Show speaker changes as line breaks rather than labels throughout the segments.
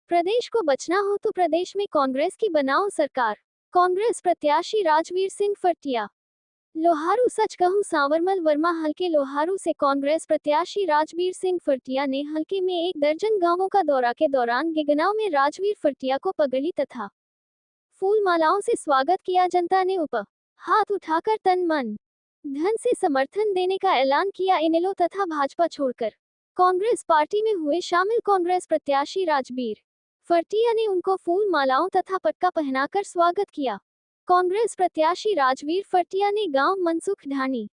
प्रदेश को बचना हो तो प्रदेश में कांग्रेस की बनाओ सरकार। कांग्रेस प्रत्याशी राजवीर सिंह फटिया। लोहारू। सच कहूं सांवरमल वर्मा हलके लोहारू से कांग्रेस प्रत्याशी राजवीर सिंह फटिया ने हलके में 1 दर्जन गांवों का दौरा के दौरान गिगनाव में राजवीर फटिया को पगड़ी तथा फूल मालाओं से स्वागत किया। जनता ने हाथ उठाकर तन मन धन से समर्थन देने का ऐलान किया। इनेलो तथा भाजपा छोड़कर कांग्रेस पार्टी में हुए शामिल कांग्रेस प्रत्याशी राजवीर फटिया ने उनको फूल मालाओं तथा पटका पहनाकर स्वागत किया। कांग्रेस प्रत्याशी राजवीर फटिया ने गांव मनसुख ढाणी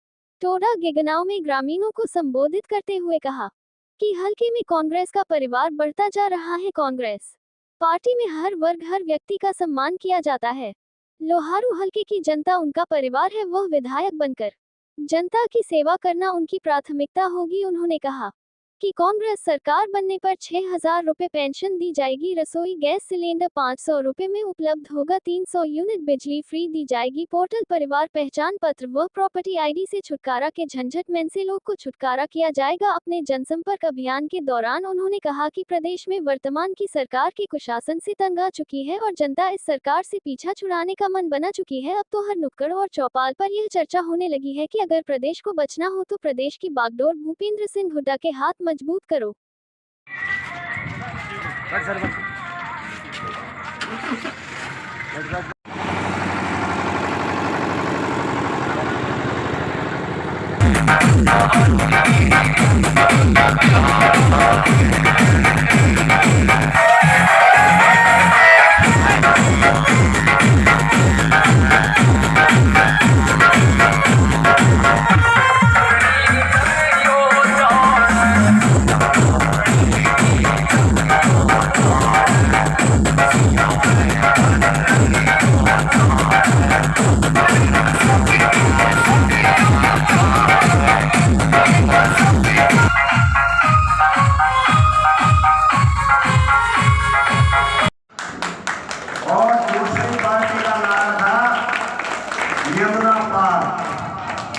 टोडा गिगनाव में ग्रामीणों को संबोधित करते हुए कहा कि हलके में कांग्रेस का परिवार बढ़ता जा रहा है। कांग्रेस पार्टी में हर वर्ग हर व्यक्ति का सम्मान किया जाता है। लोहारू हलके की जनता उनका परिवार है। वह विधायक बनकर जनता की सेवा करना उनकी प्राथमिकता होगी। उन्होंने कहा कि कांग्रेस सरकार बनने पर 6,000 रुपए पेंशन दी जाएगी। रसोई गैस सिलेंडर 500 रुपए में उपलब्ध होगा। 300 यूनिट बिजली फ्री दी जाएगी। पोर्टल परिवार पहचान पत्र व प्रॉपर्टी आईडी से छुटकारा के झंझट में से लोग को छुटकारा किया जाएगा। अपने जनसंपर्क अभियान के दौरान उन्होंने कहा कि प्रदेश में वर्तमान की सरकार के कुशासन से तंग आ चुकी है और जनता इस सरकार से पीछा छुड़ाने का मन बना चुकी है। अब तो हर नुक्कड़ और चौपाल पर यह चर्चा होने लगी है कि अगर प्रदेश को बचना हो तो प्रदेश की बागडोर भूपेंद्र सिंह हुड्डा के हाथ मजबूत करो।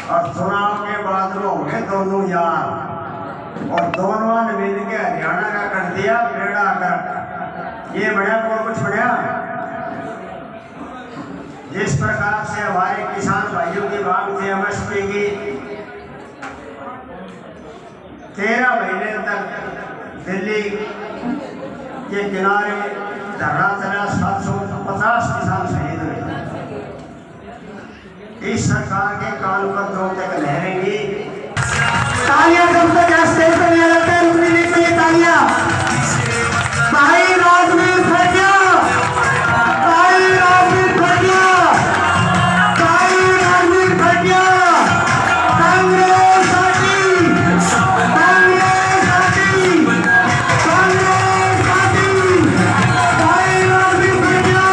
और चुनाव के बाद होंगे दोनों यार और दोनों ने मिल के हरियाणा का कर दिया बेड़ा कर। ये बढ़िया को कुछ बढ़िया जिस प्रकार से हमारे किसान भाइयों की मांग थी एमएसपी की 13 महीने तक दिल्ली के किनारे धरना चला। 750 किसान शहीद हुए। इस सरकार के कानून पर जो तक लहरेंगी तालियां जब तक स्टेज पर नहीं लगते रुकने नहीं चाहिए। तालियां भाई राजवीर फटिया, भाई राजवीर फटिया, भाई Rajveer Fatiya. Congress party, Congress party, Congress party. भाई राजवीर फटिया,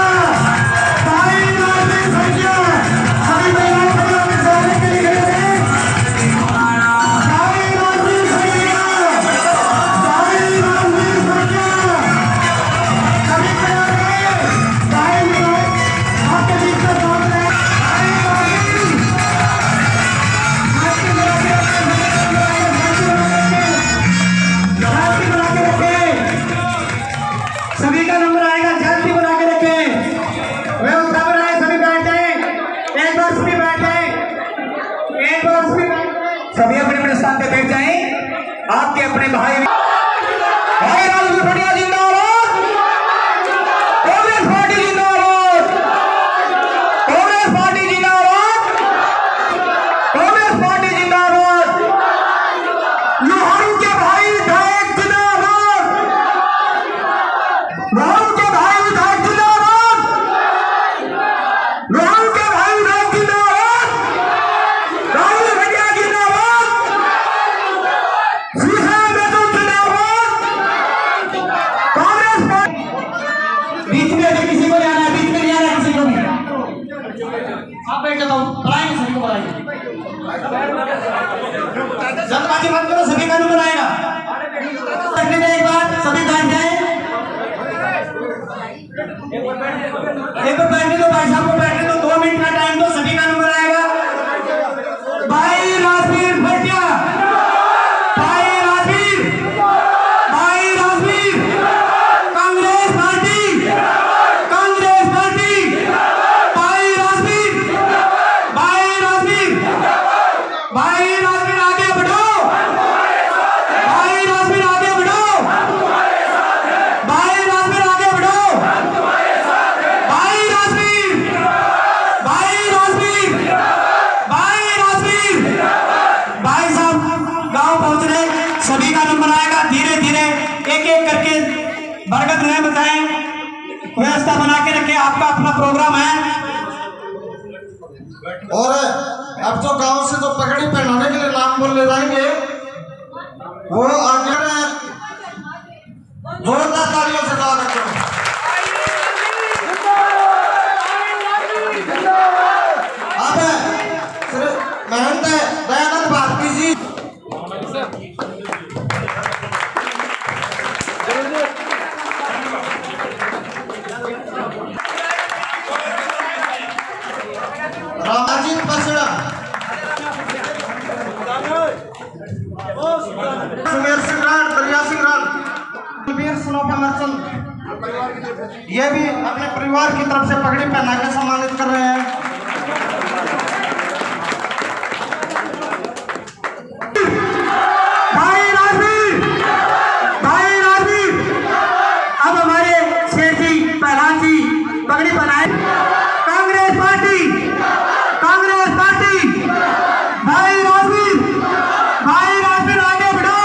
भाई राजवीर फटिया। सभी का नंबर आएगा, जल्दी बना के रखें। व्यवस्था बनाए, सभी बैठ जाए। एक बार सभी बैठ जाए, एक बार सभी अपने अपने स्थान पे बैठ जाए। आपके अपने भाई राजवीर फटिया जिंदाबाद, कांग्रेस पार्टी जिंदाबाद, कांग्रेस पार्टी जिंदाबाद, कांग्रेस पार्टी जिंदाबाद। लोहारू के भाई विधायक जिंदाबाद, लोहारू के भाई विधायक जिंदाबाद, लोहारू के भाई विधायक जिंदाबाद, राजवीर फटिया जिंदाबाद, श्रीशांत जिंदाबाद। कांग्रेस पार्टी बीच में अभी किसी को जाना है, बीच में नहीं आना किसी को भी। आप बैठ जाओ, बुलाएंगे सभी को, बुलाएंगे। जल्दबाजी मत करो, सभी का नंबर आएगा। एक बार सभी बैठ जाए। एक बार बैठने दो भाई साहब को, बैठने दो। 2 मिनट का टाइम दो, सभी का नंबर आएगा। भाई राजवीर फटिया, भाई राजवीर, भाई राजवीर, कांग्रेस धुएं बजाएं, व्यवस्था बना के रखें, आपका अपना प्रोग्राम है।
और अब तो गांव से तो पगड़ी पहनाने के लिए नाम बोल ले जाएंगे, वो आगे जोरदार तालियों से स्वागत करो। अब श्री महंत दयानंद भारती जी रामाजीत पसड़ा, सुमेर सिंह राण, दरिया सिंह राण, वीर सुनोपा मर्चेंट, ये भी अपने परिवार की तरफ से पगड़ी पहना के सम्मानित कर रहे हैं। भाई राजवीर, अब हमारे शेर जी पहलवान जी पगड़ी पहनाए। कांग्रेस पार्टी, भाई राजवीर आगे बढ़ो,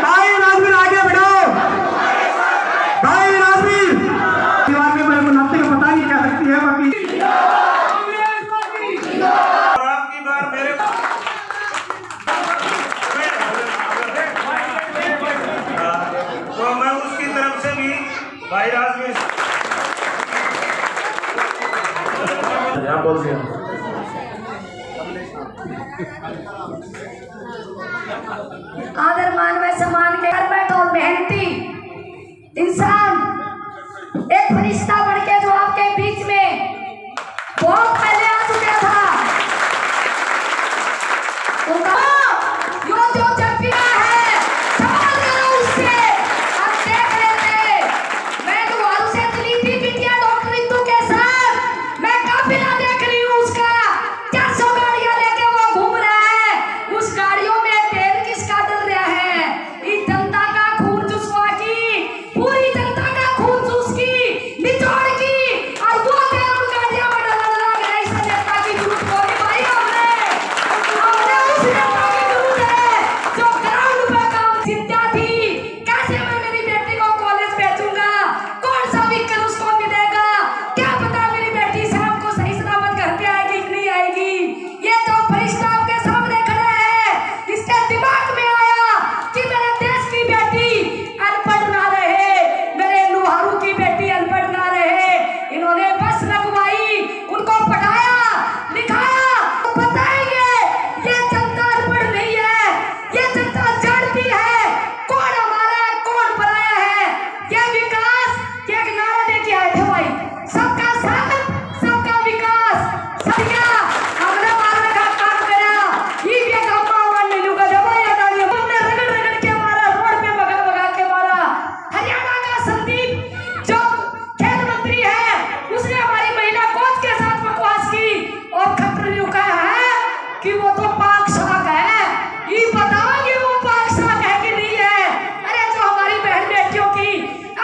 भाई राजवीर आगे बढ़ो, भाई राजवीर दीवार में मेरे को नाते का पता नहीं क्या सकती है बाकी। आपकी बार मेरे तो मैं उसकी तरफ से भी भाई राजवीर
आदर मान में सम्मान के घर बैठो और मेहनती इंसान, एक फरिश्ता बन के जो आपके बीच में बहुत पहले आ चुका था, उनका यो जो चक्किया है सवाल करो उससे, अब देख लेते। मैं दुआरों से चली थी बिटिया डॉक्टर रितु के साथ, मैं काफिला देख रही हूँ उसका, 400 गाड़ियां लेके वो घूम रहा है, उस गाड़ियों में तेल किसका डल रहा है? इस जनता का खून चूसवा की, पूरी जनता का खून चूस की, निचोड़ की, और वो तेल उन गाड़ियों में डालने लग रहा है। इस नेता की जरूरत कोई भाई हमने उस नेता की जरूरत है जो ग्राउंड पे काम जितना थी। कैसे मैं मेरी बेटी को कॉलेज भेजूंगा, कौन सा व्हीकल उसको मिलेगा, क्या पता मेरी बेटी शाम को सही सलामत घर पे आएगी कि नहीं आएगी। ये जो फरिश्ता आपके सामने खड़ा है, इसके दिमाग में आया कि मेरे देश की बेटी अनपढ़ ना रहे, मेरे लुहारू की बेटी अनपढ़ ना रहे। इन्होंने बस लगवाई, उनको पढ़ाया लिखाया, तो बताएंगे ये जनता अनपढ़ नहीं है, ये जनता जानती है कौन हमारा है कौन पराया है। ये विकास के एक नारा देके आए थे भाई, सबका साथ सबका विकास, सदिया हमने मारने का काम करा, ये भी एक अम्मा वाले लोग दबाया डालिया, हमने रगड़ रगड़ के मारा, रोड पे भगा भगा के मारा। हरियाणा का संदीप जो खेल मंत्री है, उसने हमारी महिला कोच के साथ बकवास की और खतरियों का है कि वो तो पाक शाक है। ये बताओगे वो पाक शाक है कि नहीं है? अरे जो हमारी बहन बेटियों की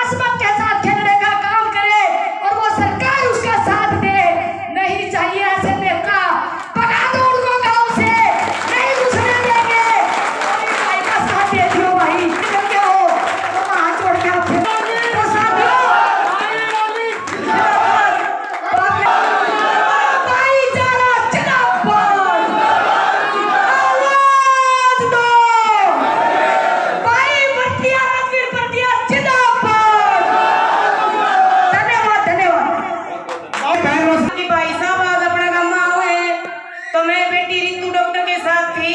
असमत के साथ खेलने का काम करे और वो सरकार उसका साथ दे, नहीं चाहिए ऐसे नेता, भगा दो उनको गांव से, नहीं घुसने देंगे। हमारी भाई का साथ दे दियो भाई, निकल के हो तो हाथ जोड़ के आप तो साथियों भाईचारा जिंदाबाद, आवाज दो भाई भटिया राजवीर भटिया जिंदाबाद। धन्यवाद धन्यवाद।
कि भाई साहब आज अपना गाँव हुए तो मैं बेटी रितु डॉक्टर के साथ थी,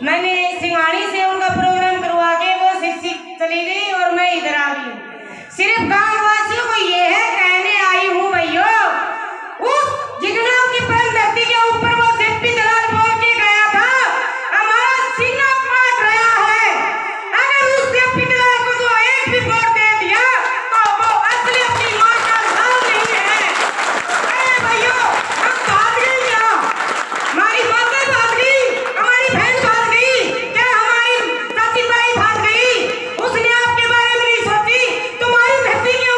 मैंने सिंघाड़ी से उनका प्रोग्राम करवा के वो शिक्षित चली गई और मैं इधर आ गई। सिर्फ गाँव वासियों को ये है कहने आई हूँ भैया, उस जिगना की परम धरती के ऊपर वो जेपी दलाल बोल के गया था हमारा सीना फाट रहा है। अगर उस जेपी दलाल को जो एक भी वोट दे दिया तो वो असली अपनी माँ का नाम नहीं है। अरे भैया हम भाग गए यहाँ, हमारी माता भाग गई, हमारी बहन भाग गई, क्या हमारी चाची ताई भाग गई, उसने आपके बारे में नहीं सोची, तुम्हारी धरती के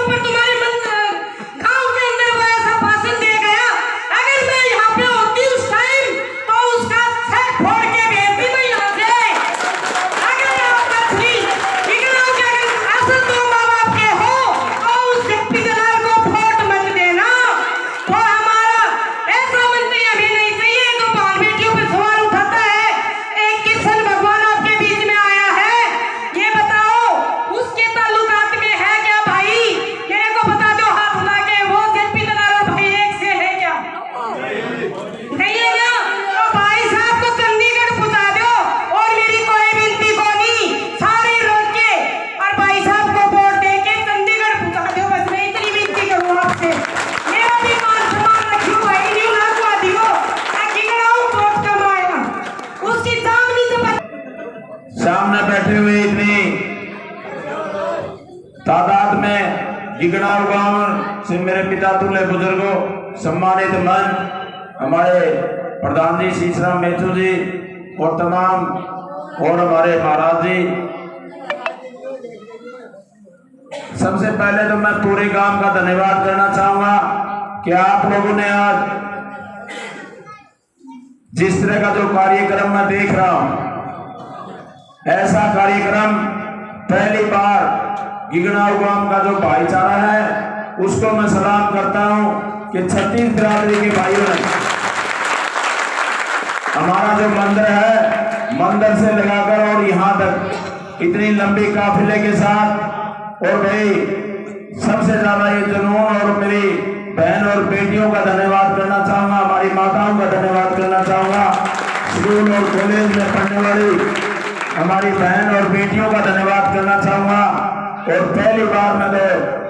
तादाद में गिगनाव गांव से मेरे पिता तुल्य बुजुर्गों, सम्मानित मंच, हमारे प्रधान जी शीशराम मेथू जी और तमाम और हमारे महाराज जी, सबसे पहले तो मैं पूरे गांव का धन्यवाद करना चाहूंगा कि आप लोगों ने आज जिस तरह का जो कार्यक्रम मैं देख रहा हूं, ऐसा कार्यक्रम पहली बार गिगनाव गांव का जो भाईचारा है उसको मैं सलाम करता हूं कि 36 बिरादरी के भाइयों ने हमारा जो मंदिर है, मंदिर से लगाकर और यहाँ तक इतनी लंबी काफिले के साथ, और भाई सबसे ज्यादा ये जुनून, और मेरी बहन और बेटियों का धन्यवाद करना चाहूंगा, हमारी माताओं का धन्यवाद करना चाहूंगा, स्कूल और कॉलेज में पढ़ने वाली हमारी बहन और बेटियों का धन्यवाद करना चाहूंगा। और पहली बार मैं तो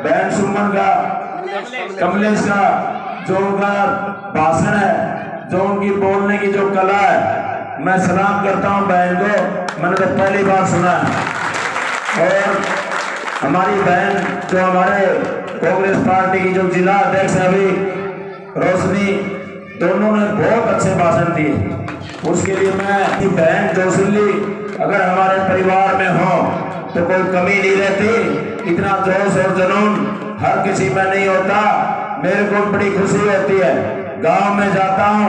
बहन सुमन का, कमलेश का जो उनका भाषण है, जो उनकी बोलने की जो कला है, मैं सलाम करता हूं बहन को, मैंने तो पहली बार सुना है। और हमारी बहन जो हमारे कांग्रेस पार्टी की जो जिला अध्यक्ष है अभी रोशनी, दोनों ने बहुत अच्छे भाषण दिए, उसके लिए मैं बहन जोशिली अगर हमारे परिवार में हो तो कोई कमी नहीं रहती, इतना जोश और जुनून हर किसी में नहीं होता। मेरे को बड़ी खुशी होती है, गांव में जाता हूँ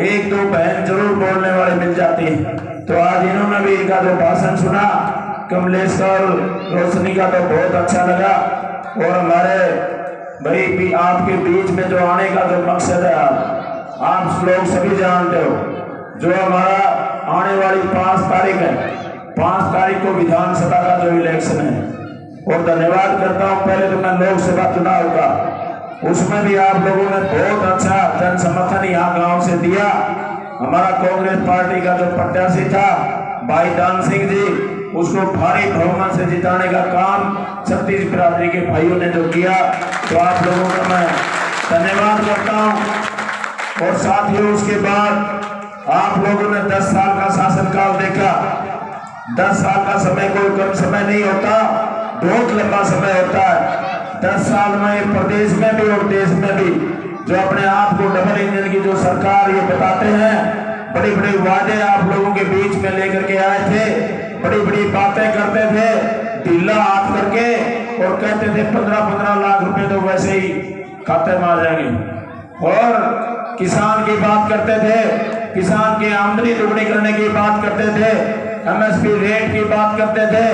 एक दो बहन जरूर बोलने वाले मिल जाती है। तो आज इन्होंने भी इनका जो भाषण सुना, कमलेश और रोशनी का, तो बहुत अच्छा लगा। और हमारे भाई भी आपके बीच में जो आने का जो मकसद है, आप लोग सभी जानते हो, जो हमारा आने वाली 5 तारीख है, 5 तारीख को विधानसभा का जो इलेक्शन है, और धन्यवाद करता हूं पहले तो मैं लोकसभा चुनाव का, उसमें भी आप लोगों ने बहुत अच्छा जन समर्थन यहाँ गांव से दिया। हमारा कांग्रेस पार्टी का जो प्रत्याशी था भाई दान सिंह जी, उसको भारी बहुमत से जिताने का काम 36 बिरादरी के भाइयों ने जो किया, तो आप लोगों का मैं धन्यवाद करता हूं। और साथियों, उसके बाद आप लोगों ने 10 साल का शासनकाल देखा। 10 साल का समय कोई कम समय नहीं होता, बहुत लंबा समय होता है। 10 साल में प्रदेश में भी और देश में भी जो अपने आप को डबल इंजन की जो सरकार ये बताते हैं, बड़ी बड़ी वादे आप लोगों के बीच में लेकर के आए थे, बड़ी बड़ी बातें करते थे ढीला हाथ करके, और कहते थे 15-15 लाख रुपए तो वैसे ही खाते में आ जाएंगे। और किसान की बात करते थे, किसान की आमदनी दुगनी करने की बात करते थे, एमएसपी रेट की बात करते थे,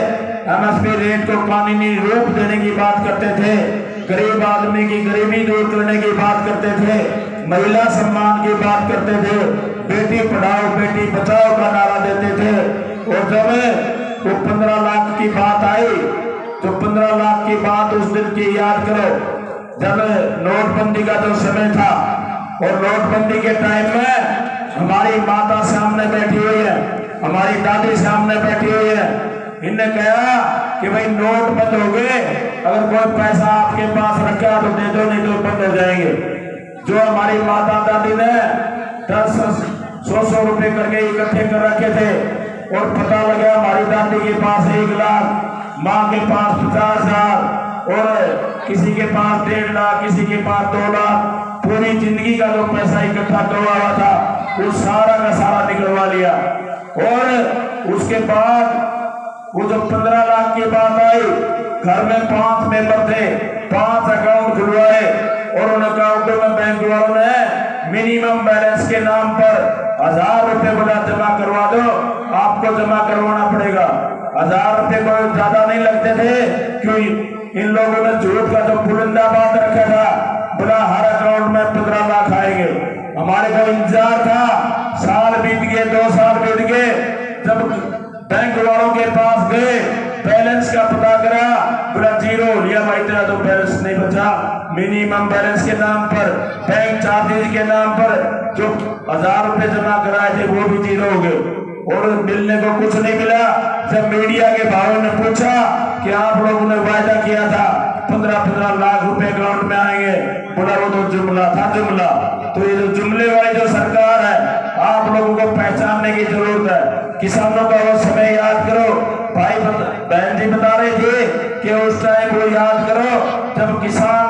एमएसपी रेट को कानूनी रूप देने की बात करते थे, गरीब आदमी की गरीबी दूर करने की बात करते थे, महिला सम्मान की बात करते थे, बेटी पढ़ाओ बेटी बचाओ का नारा देते थे। और जब वो 15 लाख की बात आई, तो 15 लाख की बात उस दिन की याद करो जब नोटबंदी का जो समय था, और नोटबंदी के टाइम में हमारी माता सामने बैठी हुई है, हमारी दादी सामने बैठी हुई है, इनने कहा कि भाई नोट बंद हो गए, अगर कोई पैसा आपके पास रखा तो दे दो, नहीं तो बंद हो जाएंगे। जो हमारी माता दादी ने 10-100 रुपए करके इकट्ठे कर रखे थे, और पता लगा हमारी दादी के पास 1 लाख, माँ के पास 50,000, और किसी के पास 1.5 लाख, किसी के पास 2 लाख, पूरी जिंदगी का जो पैसा इकट्ठा करवा हुआ था वो सारा का सारा निकलवा लिया। और उसके बाद वो जो 15 लाख की बात आई, घर में 5 मेंबर थे, 5 अकाउंट खुलवाए, और उन अकाउंटों में बैंक वालों ने मिनिमम बैलेंस के नाम पर 1000 रुपए बोला जमा करवा दो, आपको जमा करवाना पड़ेगा। 1000 रुपए को ज्यादा नहीं लगते थे, क्योंकि इन लोगों ने झूठ का जो बुलंदा बात रखा था, बोला हर अकाउंट में 15 लाख आएंगे। हमारे को इंतजार था, साल बीत गए, 2 साल बीत गए, जब बैंक वालों के पास गए, बैलेंस का पता करा, बोला 0 लिया भाई, तेरा तो बैलेंस नहीं बचा। मिनिमम बैलेंस के नाम पर, बैंक चार्जेज के नाम पर जो 1000 रुपए जमा कराए थे वो भी 0 हो गए, और मिलने को कुछ नहीं मिला। जब मीडिया के भाइयों ने पूछा कि आप लोगों ने वायदा किया था 15-15 लाख रुपए अकाउंट में आएंगे, बोला वो तो जुमला था, जुमला। तो ये जो जुमले वाली जो सरकार है, आप लोगों को पहचानने की जरूरत है। किसानों का वो समय याद करो बहन जी बता रहे थे कि उस टाइम को याद करो जब किसान,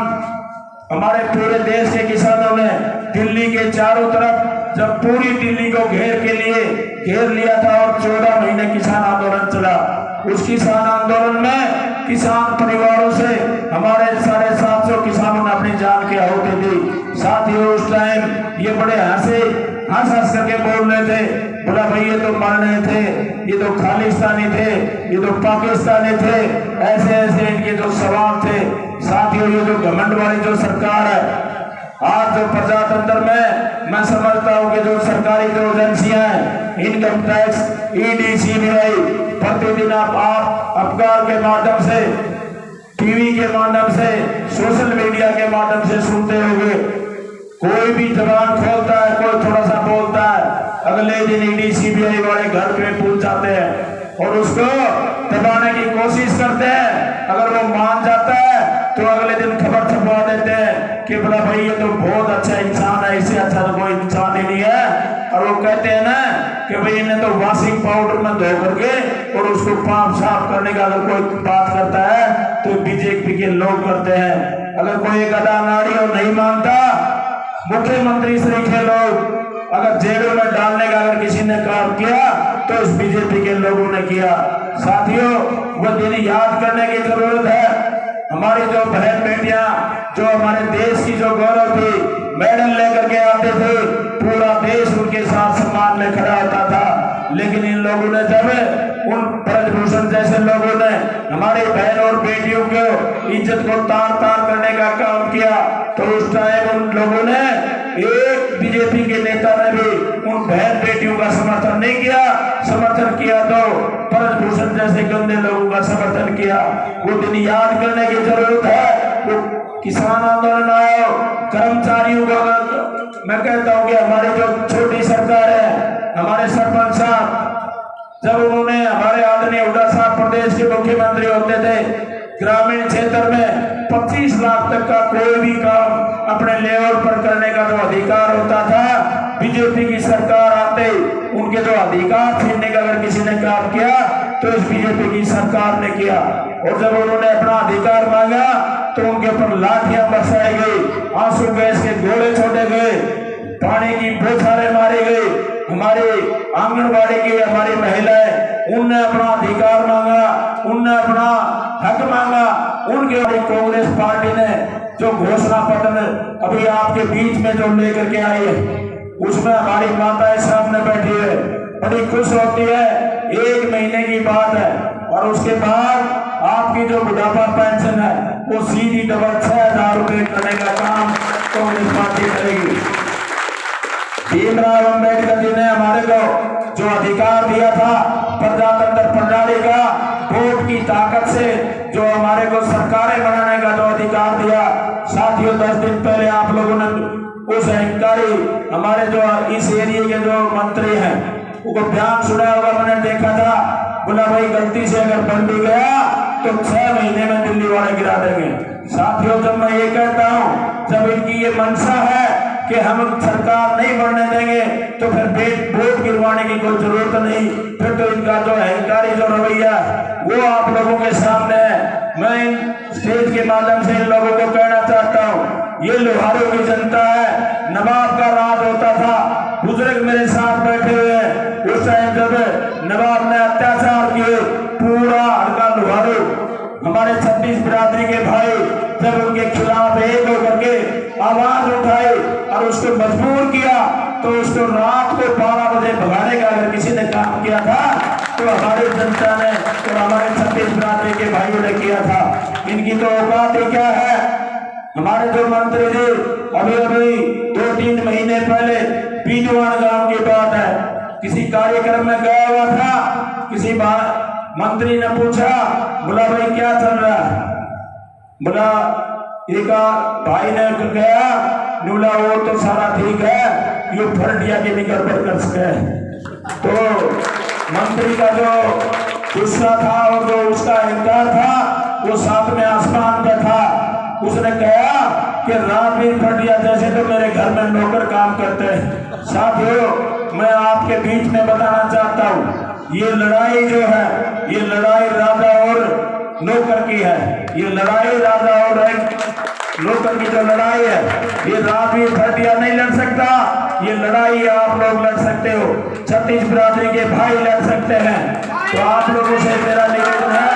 हमारे पूरे देश के किसानों ने दिल्ली के चारों तरफ जब पूरी दिल्ली को घेर लिया था और 14 महीने किसान आंदोलन चला। उस किसान आंदोलन में किसान परिवारों से हमारे 750 किसानों ने अपनी जान की आहुति दी। साथियों उस टाइम ये बड़े हंस करके बोल रहे थे, बोला भाई ये तो मरने थे, ये तो खालिस्तानी थे, ये तो पाकिस्तानी थे, ऐसे इनके जो सवाल थे। साथियों ये जो घमंड वाली जो सरकार है, आज जो प्रजातंत्र में मैं समझता हूँ कि जो सरकारी जो एजेंसियां हैं, इनकम टैक्स, ईडी, सीबीआई, प्रतिदिन आप अखबार के माध्यम से, टीवी के माध्यम से, सोशल मीडिया के माध्यम से सुनते होंगे, कोई भी जबान खोलता है, कोई थोड़ा सा बोलता है, अगले दिन ईडी सीबीआई वाले घर पे पहुंच जाते हैं और उसको दबाने की कोशिश करते हैं। अगर वो मान जाता है तो अगले दिन खबर छपवा देते हैं कि बोला भाई ये तो बहुत अच्छा इंसान है, इससे अच्छा तो कोई इंसान ही नहीं है। और वो कहते हैं ना कि भाई इन्हें तो वॉशिंग पाउडर में धो करके और उसको साफ करने का अगर कोई बात करता है तो बीजेपी के लोग करते हैं। अगर कोई गधा नाड़ी और नहीं मानता, मुख्यमंत्री श्री के लोग अगर जेलों में डालने का अगर किसी ने काम किया तो उस बीजेपी के लोगों ने किया। साथियों वो दिन याद करने की जरूरत है। हमारी जो बहन बेटियां जो हमारे देश की जो गौरव थी, मेडल लेकर के आते थे, पूरा देश उनके साथ सम्मान में खड़ा होता था। लेकिन इन लोगों ने जब उन ब्रजभूषण जैसे लोगों ने हमारी बहन और बेटियों को इज्जत को तार तार करने का काम किया तो उस टाइम उन लोगों ने, एक बीजेपी के नेता ने भी उन बहन बेटियों का समर्थन नहीं किया। समर्थन किया तो ब्रजभूषण जैसे गंदे लोगों का समर्थन किया। वो दिन याद करने की जरूरत है। वो किसान आंदोलन आया, कर्मचारियों का मैं कहता हूँ कि हमारी जो छोटी सरकार है, हमारे सरपंच साहब जब उन्होंने, हमारे आदरणीय हुड्डा साहब प्रदेश के मुख्यमंत्री होते थे, ग्रामीण क्षेत्र में 25 लाख तक का कोई भी काम अपने लेवल पर करने का जो अधिकार होता था, बीजेपी की सरकार आते उनके जो अधिकार छीनने का अगर किसी ने काम किया तो इस बीजेपी की सरकार ने किया। और जब उन्होंने अपना अधिकार मांगा तो उनके ऊपर लाठियां बरसाई गई, आंसू गैस के गोले छोड़े गए, पानी की बौछारें मारी गई। हमारी आंगनबाड़ी की हमारी महिलाएं, उनने अपना अधिकार मांगा, उनने अपना हक मांगा। उनके कांग्रेस पार्टी ने जो घोषणा पत्र अभी आपके बीच में जो लेकर के आई है, उसमें हमारी माताएं सामने बैठी है, बड़ी खुश होती है। 1 महीने की बात है और उसके बाद आपकी जो बुढ़ापा पेंशन है वो सीधी डबल 6000 रुपए करने का काम कांग्रेस पार्टी करेगी। भीमराव अम्बेडकर जी ने हमारे को जो अधिकार दिया था प्रजातंत्र प्रणाली का, वोट की ताकत से जो हमारे को सरकारें बनाने का जो अधिकार दिया, साथियों 10 दिन पहले आप लोगों ने उस अधिकारी हमारे जो इस एरिया के जो मंत्री हैं उनको बयान सुना होगा, मैंने देखा था, बोला भाई गलती से अगर बन भी गया तो 6 महीने में दिल्ली वाले गिरा देंगे। साथियों जब मैं ये कहता हूँ, जब इनकी ये मंशा है कि हम सरकार नहीं बढ़ने देंगे तो फिर वोट गिरवाने की कोई जरूरत नहीं। फिर तो इनका जो अहंकारी जो रवैया वो आप लोगों के सामने है। मैं इन स्टेज के माध्यम से इन लोगों को कहना चाहता हूँ, ये लोहारों की जनता है। नवाब का राज होता था, बुजुर्ग मेरे साथ बैठे हुए हैं, उस टाइम जब नवाब ने अत्याचार किए, पूरा हल्का लोहारू हमारे 36 बिरादरी के भाई जब उनके खिलाफ एक होकर के आवाज उठाई और उसको मजबूर किया तो उसको रात को 12 बजे भगाने का अगर किसी ने काम किया था तो हमारी जनता ने और हमारे 36 बिरादरी के भाइयों ने किया था। इनकी तो औकात ही क्या है। हमारे जो मंत्री जी अभी 2-3 महीने पहले बीजवान गांव की बात है, किसी कार्यक्रम में गया हुआ था, किसी मंत्री ने पूछा, बोला भाई क्या चल रहा है, बोला एक भाई ने गया, बोला वो तो सारा ठीक है, ये फरटिया के निकल पर कर सके। तो मंत्री का जो गुस्सा था और जो उसका अहंकार था वो 7वें आसमान पे था। उसने कहा कि रणवीर फटिया जैसे तो मेरे घर में नौकर काम करते हैं। साथियों मैं आपके बीच में बताना चाहता हूँ, ये लड़ाई जो है, ये लड़ाई राजा और नौकर की है। ये लड़ाई राजा और नौकर की जो लड़ाई है, ये राजवीर भटिया नहीं लड़ सकता। ये लड़ाई आप लोग लड़ सकते हो, छत्तीस बिरादरी के भाई लड़ सकते हैं। तो आप लोगों से मेरा निवेदन है,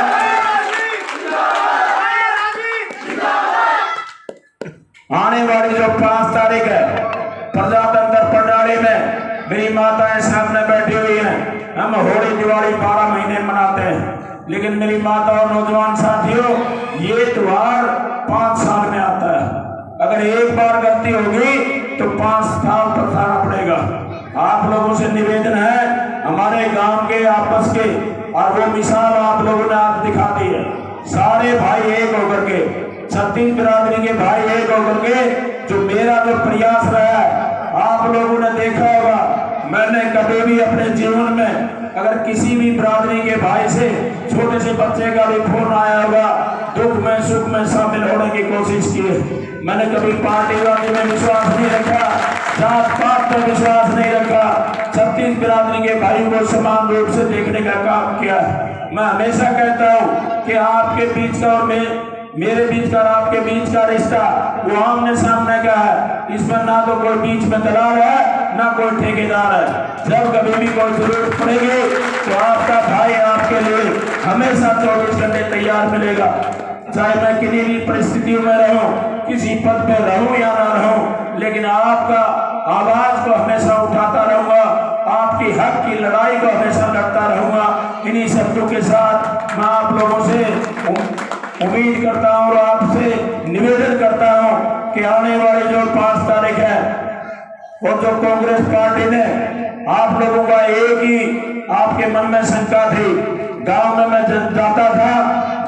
आने वाली जो 5 तारीख है प्रजातंत्र प्रणाली में मेरी माताएं सामने बैठी हुई हैं। हम होली दिवाली 12 महीने मनाते हैं, लेकिन मेरी माता और नौजवान साथियों, ये त्योहार 5 साल में आता है। अगर एक बार गलती होगी तो 5 साल पछताना पड़ेगा। आप लोगों से निवेदन है, हमारे गांव के आपस के, और वो मिसाल आप लोगों ने आज दिखा दी है। सारे भाई एक होकर के, छत्तीस बिरादरी के भाई एक होकर के, जो मेरा जो प्रयास रहा है, आप लोगों ने देखा होगा, मैंने कभी भी अपने जीवन में अगर किसी भी बिरादरी के भाई से, छोटे से बच्चे का भी फोन आया होगा, दुख में सुख में शामिल होने की कोशिश की है। मैंने कभी पार्टीवादी में विश्वास नहीं रखा, जात पात पर विश्वास नहीं रखा, छत्तीस बिरादरी के भाई को समान रूप से देखने का काम किया। मैं हमेशा कहता हूँ कि आपके बीच का और मेरे बीच का, आपके बीच का रिश्ता वो आमने सामने का है। इसमें ना तो कोई बीच में दलाल है, ना कोई ठेकेदार है। जब कभी भी कोई जरूरत पड़ेगी तो आपका भाई आपके लिए हमेशा 24 घंटे तैयार मिलेगा। चाहे मैं किसी भी परिस्थितियों में रहूं, किसी पद पे रहूं या ना रहूं, लेकिन आपका आवाज को हमेशा उठाता रहूंगा, आपकी हक की लड़ाई को हमेशा लड़ता रहूंगा। इन्हीं शब्दों के साथ मैं आप लोगों से उम्मीद करता हूं और आपसे निवेदन करता हूं कि आने वाली जो 5 तारीख है, और जो कांग्रेस पार्टी ने आप लोगों का एक ही आपके मन में शंका थी, गांव में मैं जाता था,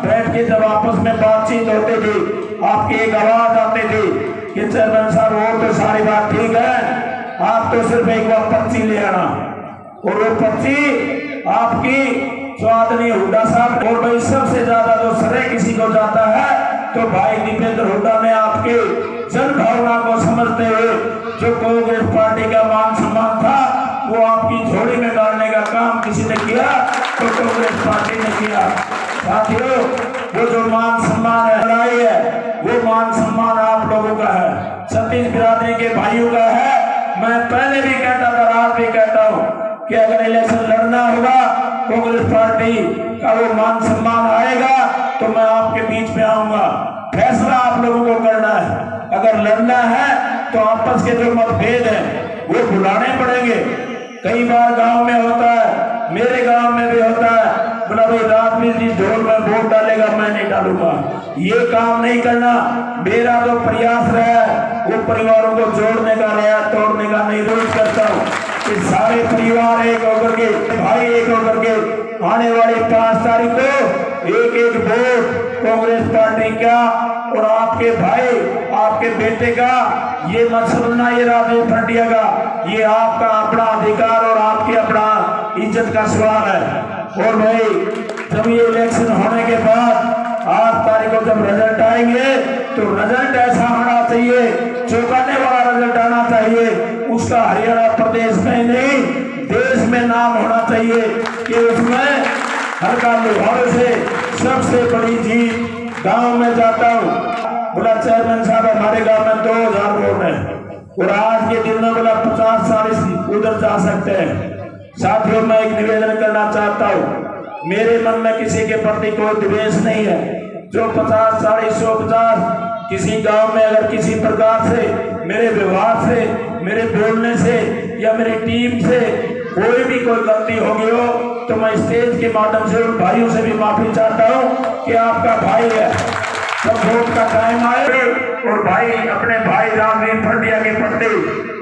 बैठ के जब आपस में बातचीत होती थी, आपकी एक आवाज आती थी कि चेयरमैन साहब वो तो सारी बात ठीक है, आप तो सिर्फ एक बार पर्ची ले आना। और वो पर्ची आपकी स्वादनी हुड्डा साहब, और भाई सबसे ज्यादा जो श्रेय किसी को जाता है तो भाई दीपेंद्र हुड्डा ने आपके जन भावना को समझते हुए जो कांग्रेस पार्टी का मान सम्मान था वो आपकी झोली में डालने का काम किसी ने किया तो कांग्रेस पार्टी ने किया। साथियों, वो जो मान सम्मान है, लड़ाई है, वो मान सम्मान आप लोगों का है, छत्तीस बिरादरी के भाइयों का है। मैं पहले भी कहता था, आज भी कहता हूँ कि अगर इलेक्शन लड़ना होगा, कांग्रेस पार्टी का वो मान सम्मान आएगा तो मैं आपके बीच में आऊंगा। फैसला आप लोगों को करना है। अगर लड़ना है तो आपस के जो मतभेद हैं वो भुलाने पड़ेंगे। कई बार गांव में होता है, मेरे गांव में भी होता है, बोला भाई राजवीर जी ढोल में वोट डालेगा, मैं नहीं डालूंगा। ये काम नहीं करना। मेरा जो प्रयास रहा है वो परिवारों को जोड़ने का रहा, तोड़ने का नहीं। रोज करता हूँ कि सारे परिवार एक होकर के, भाई एक होकर के, आने वाली 5 तारीख को एक एक वोट कांग्रेस पार्टी का और आपके भाई, आपके बेटे का, ये मत समझना ये राजवीर भटिया का, ये आपका अपना अधिकार और आपकी अपना इज्जत का सवाल है। और भाई जब ये इलेक्शन होने के बाद 8 तारीख को जब रिजल्ट आएंगे तो रिजल्ट ऐसा होना चाहिए, चौंकाने वाला रिजल्ट आना चाहिए, उसका हरियाणा प्रदेश में नहीं देश में नाम होना चाहिए कि उसमें हल्का लोहारों से सबसे बड़ी जीत। गांव में जाता हूँ, बोला चेयरमैन साहब हमारे गांव में 2000 वोट है और आज के दिन में बोला 50-40 उधर जा सकते हैं। साथियों, मैं एक निवेदन करना चाहता हूँ, मेरे मन में किसी के प्रति कोई द्वेष नहीं है। जो 50-40 150 किसी गांव में अगर किसी प्रकार से मेरे व्यवहार से, मेरे बोलने से या मेरी टीम से कोई भी कोई गलती हो गई हो तो मैं स्टेज के माध्यम से उन भाइयों से भी माफी चाहता हूँ कि आपका भाई है। जब वोट का टाइम आए और भाई अपने भाई राजवीर भटिया के प्रति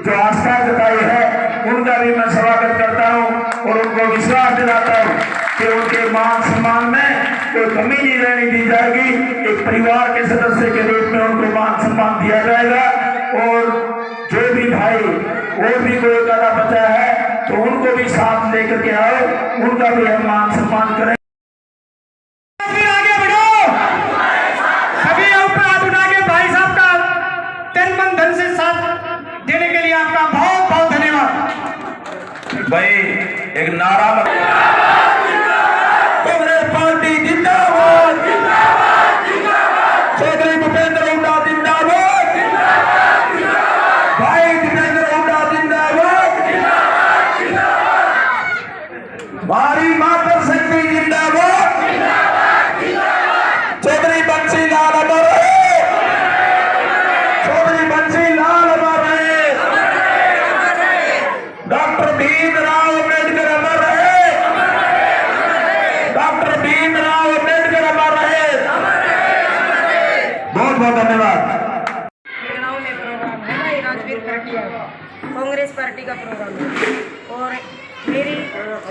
जो आस्था जताई है उनका भी मैं स्वागत करता हूँ और उनको विश्वास दिलाता हूँ कि उनके मान सम्मान में कोई कमी नहीं रहने दी जाएगी। एक परिवार के सदस्य के रूप में उनको मान सम्मान दिया जाएगा और जो भी भाई और भी कोई गाना बचा है तो उनको भी साथ लेकर के आओ, उनका भी हम मान सम्मान करें।
आगे बढ़ो, सभी ऊपर हाथ उठा के भाई साहब का तन मन धन से साथ देने के लिए आपका बहुत बहुत धन्यवाद।
भाई एक नारा
बहुत धन्यवाद।
गाँव में प्रोग्राम है भाई राजवीर खरटिया कांग्रेस पार्टी का प्रोग्राम है। और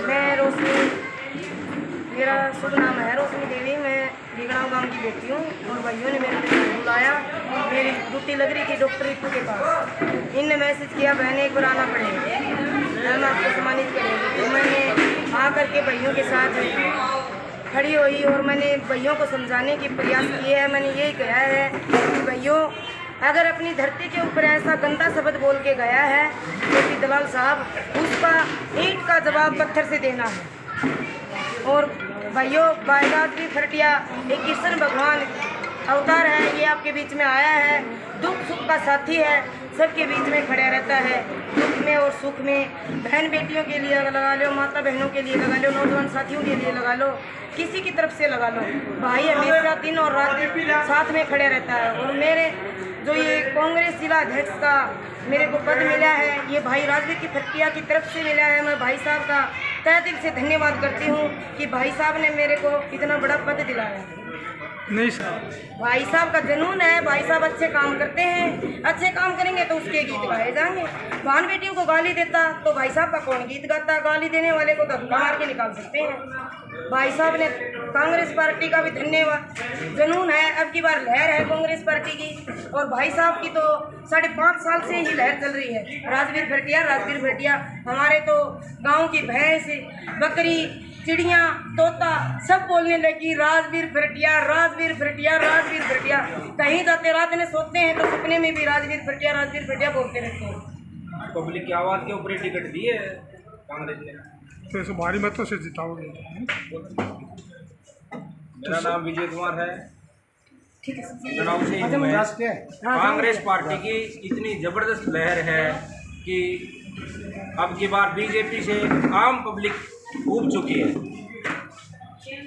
मैं रोशनी, मेरा शुभ नाम है रोशनी देवी, मैं बिगड़ाव गांव की बेटी हूँ। और भाइयों ने मेरे को बुलाया, मेरी ड्यूटी लग रही थी डॉक्टर रितु के पास। इनने मैसेज किया बहन एक बार आना पड़ेगा, हम आपको सम्मानित करेंगे। तो मैंने आकर के भाइयों के साथ खड़ी हुई और मैंने भाइयों को समझाने की प्रयास किए है। मैंने यही कहा है कि भाइयों, अगर अपनी धरती के ऊपर ऐसा गंदा शब्द बोल के गया है तो दलाल साहब, उसका ईंट का जवाब पत्थर से देना है। और भाइयों, राजवीर खरटिया एक कृष्ण भगवान अवतार है, ये आपके बीच में आया है, दुख सुख का साथी है, सबके बीच में खड़ा रहता है, दुख में और सुख में। बहन बेटियों के लिए लगा लो, माता बहनों के लिए लगा लो, नौजवान साथियों के लिए लगा लो, किसी की तरफ से लगा लो, भाई हमेशा दिन और रात साथ में खड़े रहता है। और मेरे जो ये कांग्रेस जिला अध्यक्ष का मेरे को पद मिला है, ये भाई राजवीर की खरटिया की तरफ से मिला है। मैं भाई साहब का तहे दिल से धन्यवाद करती हूँ कि भाई साहब ने मेरे को इतना बड़ा पद दिलाया।
नहीं सर,
भाई साहब का जुनून है, भाई साहब अच्छे काम करते हैं, अच्छे काम करेंगे तो उसके गीत गाए जाएंगे। बहन बेटियों को गाली देता तो भाई साहब का कौन गीत गाता? गाली देने वाले को धक्का मार के निकाल सकते हैं। भाई साहब ने कांग्रेस पार्टी का भी धन्यवाद, जुनून है, अब की बार लहर है कांग्रेस पार्टी की। और भाई साहब की तो 5.5 साल से ही लहर चल रही है, राजवीर खरटिया। हमारे तो गाँव की भैंस, बकरी, चिड़िया, तोता सब बोलने लगी राजवीर खरटिया, राजवीर खरटिया, राजवीर खरटिया। कहीं जाते रात में सोते हैं तो सपने में भी राजवीर खरटिया बोलते रहते हैं।
पब्लिक की आवाज़ के ऊपर ही टिकट दी है कांग्रेस ने,
तो इसे भारी मतों से जिताओगे।
मेरा नाम विजय कुमार है, लखनऊ से ही मैं। कांग्रेस पार्टी की इतनी ज़बरदस्त लहर है कि अब की बार बीजेपी से आम पब्लिक ऊब चुकी है।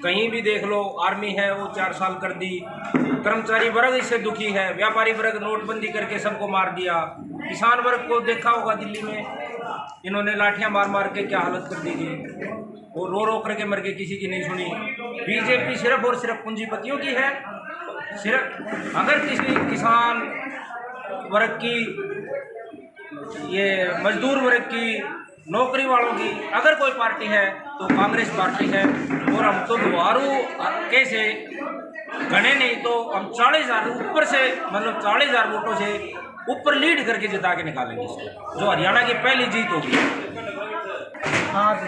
कहीं भी देख लो, आर्मी है वो 4 साल कर दी, कर्मचारी वर्ग इससे दुखी है, व्यापारी वर्ग नोटबंदी करके सबको मार दिया, किसान वर्ग को देखा होगा दिल्ली में इन्होंने लाठियां मार मार के क्या हालत कर दी थी, वो रो रो करके मर के किसी की नहीं सुनी। बीजेपी सिर्फ और सिर्फ पूंजीपतियों की है। सिर्फ अगर किसी किसान वर्ग की, ये मजदूर वर्ग की, नौकरी वालों की अगर कोई पार्टी है तो कांग्रेस पार्टी है। और हम तो दुआरू कैसे गणे नहीं तो हम 40,000 ऊपर से, मतलब 40,000 वोटों से ऊपर लीड करके जिता के निकालेंगे इसको, जो हरियाणा की पहली जीत होगी।
आज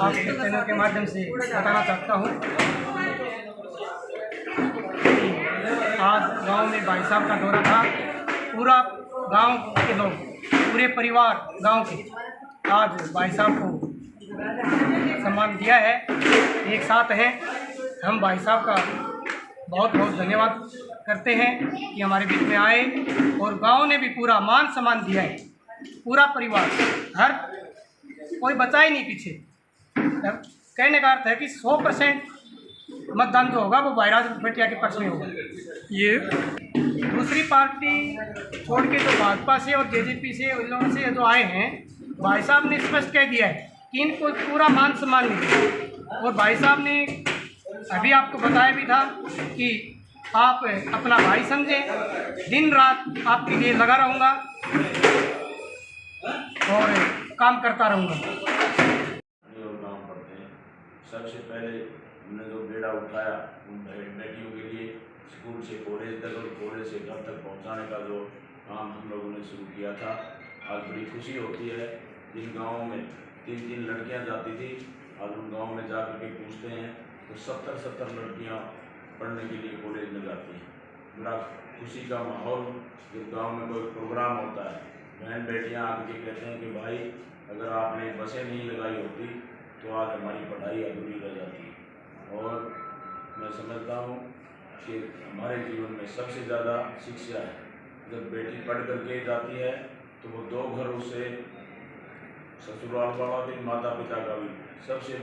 आपके चैनल के माध्यम से बताना चाहता हूँ, आज गांव में भाई साहब का दौरा था। पूरा गांव के लोग, पूरे परिवार गांव के आज भाई साहब को सम्मान दिया है, एक साथ हैं। हम भाई साहब का बहुत बहुत धन्यवाद करते हैं कि हमारे बीच में आए और गांव ने भी पूरा मान सम्मान दिया है। पूरा परिवार, हर कोई बचा ही नहीं पीछे। कहने का अर्थ है कि 100% मतदान जो होगा वो भाई राजवीर खरटिया के पक्ष में होगा। ये दूसरी पार्टी छोड़ के जो भाजपा से और जेजेपी से, उन लोगों से जो आए हैं, भाई साहब ने स्पष्ट कह दिया है कि इनको पूरा मान सम्मान मिलेगा। और भाई साहब ने अभी आपको बताया भी था कि आप अपना भाई समझें, दिन रात आपके लिए लगा रहूँगा और काम करता रहूँगा।
काम करते हैं। सबसे पहले हमने जो बेड़ा उठाया उन बेटियों के लिए स्कूल से कॉलेज तक और कॉलेज से घर तक पहुंचाने का जो काम हम लोगों ने शुरू किया था, आज बड़ी खुशी होती है। जिन गाँवों में 3-3 लड़कियां जाती थी, आज उन गाँव में जा कर के पूछते हैं तो 70-70 लड़कियां पढ़ने के लिए कॉलेज में जाती हैं। बड़ा खुशी का माहौल। जब गाँव में कोई प्रोग्राम होता है, बहन बेटियाँ आके कहते हैं कि भाई अगर आपने बसें नहीं लगाई होती तो आज हमारी पढ़ाई अधूरी रह जाती है। और मैं समझता हूँ कि हमारे जीवन में सबसे ज़्यादा शिक्षा है। जब बेटी पढ़ करके जाती है तो वो 2 घरों से, ससुराल वाला भी, माता पिता का भी, सबसे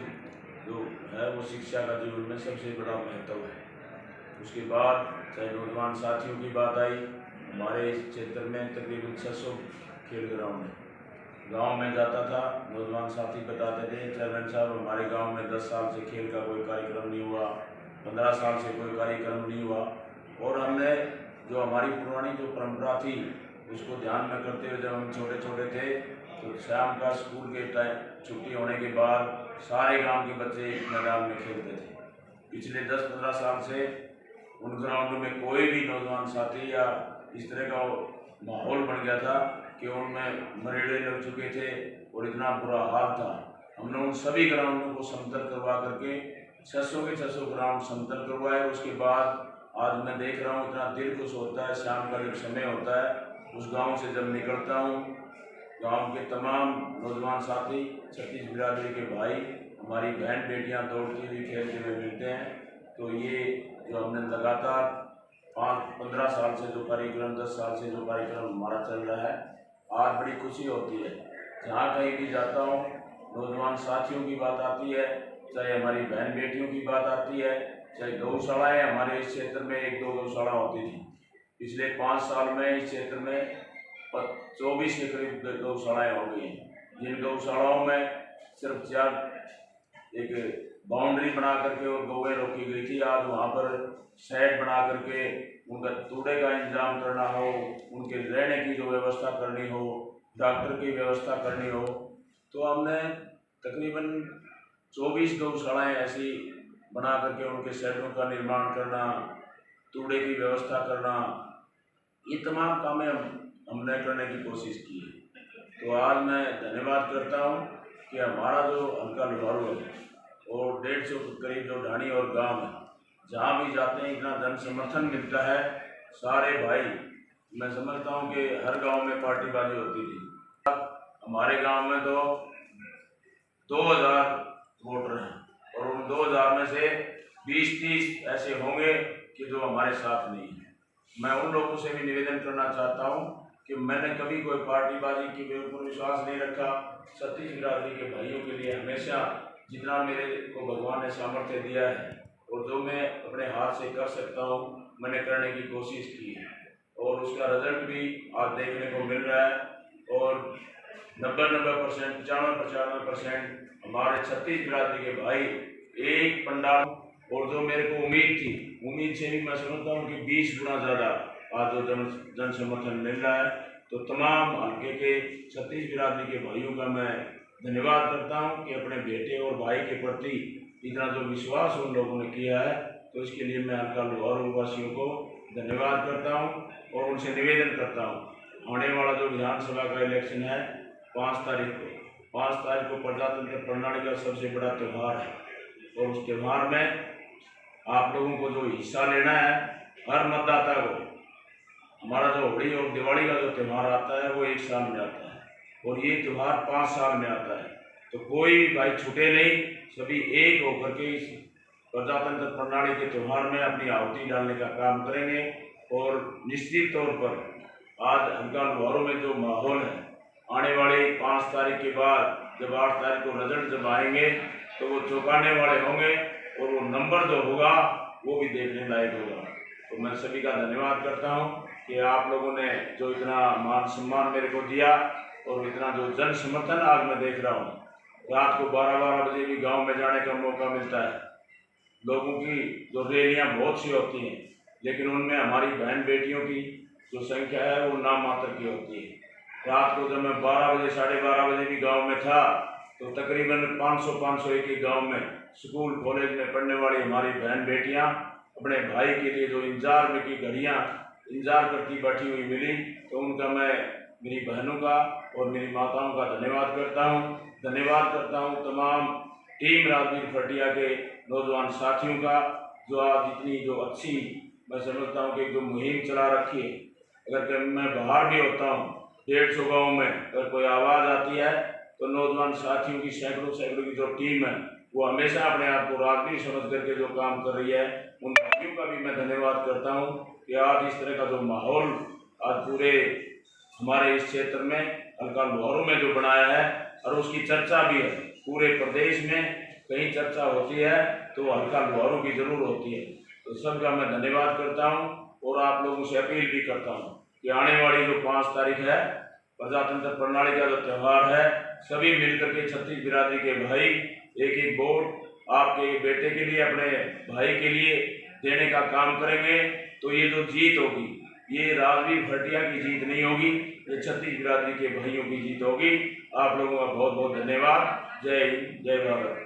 जो है वो शिक्षा का जीवन में सबसे बड़ा महत्व है। उसके बाद चाहे नौजवान साथियों की बात आई, हमारे इस क्षेत्र में तकरीबन 600 खेल ग्राउंड है। गांव में जाता था, नौजवान साथी बताते थे चेयरमैन साहब हमारे गांव में 10 साल से खेल का कोई कार्यक्रम नहीं हुआ, 15 साल से कोई कार्यक्रम नहीं हुआ। और हमने जो हमारी पुरानी जो परंपरा थी उसको ध्यान में करते हुए जब हम छोटे छोटे थे तो शाम का स्कूल के टाइम छुट्टी होने के बाद सारे गांव के बच्चे एक मैदान में खेलते थे। पिछले 10-15 साल से उन ग्राउंडों में कोई भी नौजवान साथी या इस तरह का माहौल बन गया था कि उनमें मरेड़े लग चुके थे और इतना बुरा हाल था। हमने उन सभी ग्राउंडों को समतल करवा करके 600 के 600 ग्राउंड समतल करवाए। उसके बाद आज मैं देख रहा हूँ इतना दिल खुश होता है। शाम का जब समय होता है उस गांव से जब निकलता हूँ, गांव के तमाम नौजवान साथी, छत्तीस बिरादरी के भाई, हमारी बहन बेटियां दौड़ती हुई खेलते हुए मिलते हैं। तो ये जो हमने लगातार 5-15 साल से जो कार्यक्रम, 10 साल से जो कार्यक्रम हमारा चल रहा है, आज बड़ी खुशी होती है। जहाँ कहीं भी जाता हूँ नौजवान साथियों की बात आती है, चाहे हमारी बहन बेटियों की बात आती है, चाहे गौशालाएँ। हमारे इस क्षेत्र में 1-2 गौशाला होती थी। पिछले 5 साल में इस क्षेत्र में 24 के करीब गौशालाएँ हो गई हैं। जिन गौशालाओं में सिर्फ 4 एक बाउंड्री बना करके और गौएं रोकी गई थी, आज वहाँ पर शेड बना करके उनका तूड़े का इंतजाम करना हो, उनके रहने की जो व्यवस्था करनी हो, डॉक्टर की व्यवस्था करनी हो, तो हमने तकरीबन 24 गौशालाएँ ऐसी बना करके उनके शेडों का निर्माण करना, तूड़े की व्यवस्था करना, ये तमाम कामें हमने करने की कोशिश की है। तो आज मैं धन्यवाद करता हूँ कि हमारा जो हल्का लोहारू है और 150 करीब जो ढाणी और गांव है, जहाँ भी जाते हैं इतना जन समर्थन मिलता है। सारे भाई, मैं समझता हूँ कि हर गांव में पार्टीबाजी होती थी, हमारे गांव में तो 2000 वोटर हैं और उन 2000 में से 20-30 ऐसे होंगे कि जो हमारे साथ नहीं है। मैं उन लोगों से भी निवेदन करना चाहता हूँ कि मैंने कभी कोई पार्टीबाजी के ऊपर विश्वास नहीं रखा। छत्तीस बिरादरी के भाइयों के लिए हमेशा जितना मेरे को भगवान ने सामर्थ्य दिया है और जो मैं अपने हाथ से कर सकता हूँ मैंने करने की कोशिश की है और उसका रिजल्ट भी आज देखने को मिल रहा है। और 90% 95% हमारे छत्तीस बिरादरी के भाई एक पंडाल, और जो मेरे को उम्मीद से भी मैं समझता हूँ कि 20 गुना ज़्यादा आज जो जन समर्थन मिल रहा है। तो तमाम हल्के के छत्तीस बिरादरी के भाइयों का मैं धन्यवाद करता हूँ कि अपने बेटे और भाई के प्रति इतना जो विश्वास उन लोगों ने किया है, तो इसके लिए मैं हल्का लोहारू वासियों को धन्यवाद करता हूँ और उनसे निवेदन करता हूँ। आने वाला जो विधानसभा का इलेक्शन है 5 तारीख को प्रजातंत्र प्रणाली का सबसे बड़ा त्यौहार है और उस त्यौहार में आप लोगों को जो हिस्सा लेना है, हर मतदाता को, हमारा जो होली और दिवाली का जो त्यौहार आता है वो 1 साल में आता है और ये त्यौहार 5 साल में आता है। तो कोई भी भाई छूटे नहीं, सभी एक होकर के इस प्रजातंत्र प्रणाली के त्यौहार में अपनी आहुति डालने का काम करेंगे। और निश्चित तौर पर आज हल्का लोहारू में जो माहौल है, आने वाले 5 तारीख के बाद जब 8 तारीख को रिजल्ट जब आएंगे तो वो चौंकाने वाले होंगे और वो नंबर जो होगा वो भी देखने लायक होगा। तो मैं सभी का धन्यवाद करता हूँ कि आप लोगों ने जो इतना मान सम्मान मेरे को दिया और इतना जो जन समर्थन आज मैं देख रहा हूँ। रात को 12-12 बजे भी गांव में जाने का मौका मिलता है। लोगों की जो रैलियाँ बहुत सी होती हैं, लेकिन उनमें हमारी बहन बेटियों की जो संख्या है वो नाम मात्र की होती है। रात को जब मैं 12 बजे 12:30 बजे भी गांव में था तो तकरीबन 500-501 के गांव में स्कूल कॉलेज में पढ़ने वाली हमारी बहन बेटियां अपने भाई के लिए जो इंतजार में की घड़ियां इंतजार करती बैठी हुई मिली, तो उनका मैं मेरी बहनों का और मेरी माताओं का धन्यवाद करता हूं। तमाम टीम राजवीर फटिया के नौजवान साथियों का जो आज इतनी जो अच्छी मैं समझता हूं कि जो मुहिम चला रखी है। अगर मैं बाहर भी होता हूं 150 गाँव में अगर कोई आवाज़ आती है तो नौजवान साथियों की सैकड़ों की जो टीम है वो हमेशा अपने आप को राजवीर समझ करके जो काम कर रही है, उन भाइयों का भी मैं धन्यवाद करता हूं कि आज इस तरह का जो माहौल आज पूरे हमारे इस क्षेत्र में हल्का लोहारू में जो बनाया है और उसकी चर्चा भी है पूरे प्रदेश में, कहीं चर्चा होती है तो हल्का लोहारू की जरूर होती है। तो सबका मैं धन्यवाद करता हूँ और आप लोगों से अपील भी करता हूँ कि आने वाली जो 5 तारीख है प्रजातंत्र प्रणाली का जो त्यौहार है, सभी मिलकर के छत्तीस बिरादरी के भाई एक वोट आपके बेटे के लिए, अपने भाई के लिए देने का काम करेंगे तो ये जो जीत होगी ये राजवीर भटिया की जीत नहीं होगी, ये छत्तीस बिरादरी के भाइयों की जीत होगी। आप लोगों का बहुत बहुत धन्यवाद। जय हिंद, जय भारत।